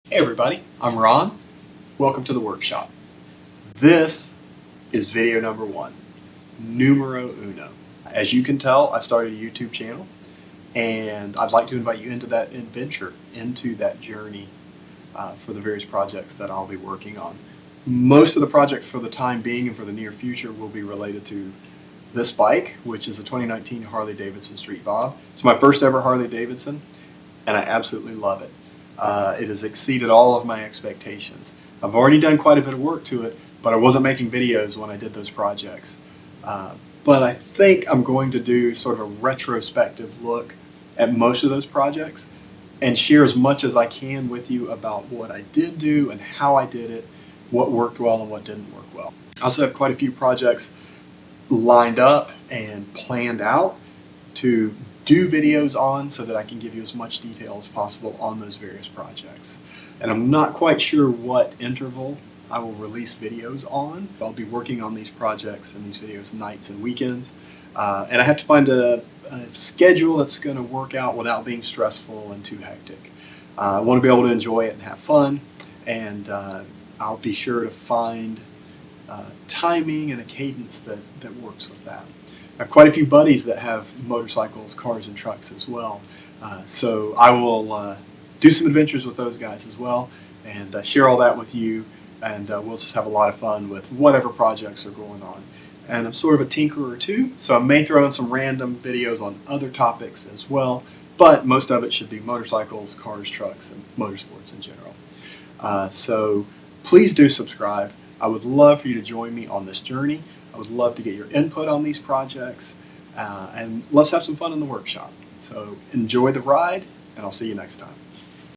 Hey everybody, I'm Ron. Welcome to the workshop. This is video number 1, numero uno. As you can tell, I've started a YouTube channel and I'd like to invite you into that adventure, into that journey for the various projects that I'll be working on. Most of the projects for the time being and for the near future will be related to this bike, which is a 2019 Harley-Davidson Street Bob. It's my first ever Harley-Davidson and I absolutely love it. It has exceeded all of my expectations. I've already done quite a bit of work to it, but I wasn't making videos when I did those projects. But I think I'm going to do sort of a retrospective look at most of those projects and share as much as I can with you about what I did do and how I did it, what worked well and what didn't work well. I also have quite a few projects lined up and planned out to do videos on so that I can give you as much detail as possible on those various projects. And I'm not quite sure what interval I will release videos on. I'll be working on these projects and these videos nights and weekends. And I have to find a schedule that's going to work out without being stressful and too hectic. I want to be able to enjoy it and have fun, and I'll be sure to find timing and a cadence that works with that. I have quite a few buddies that have motorcycles, cars, and trucks as well. So I will do some adventures with those guys as well and share all that with you, and we'll just have a lot of fun with whatever projects are going on. And I'm sort of a tinkerer too, so I may throw in some random videos on other topics as well, but most of it should be motorcycles, cars, trucks, and motorsports in general. So please do subscribe. I would love for you to join me on this journey. I would love to get your input on these projects, and let's have some fun in the workshop. So enjoy the ride, and I'll see you next time.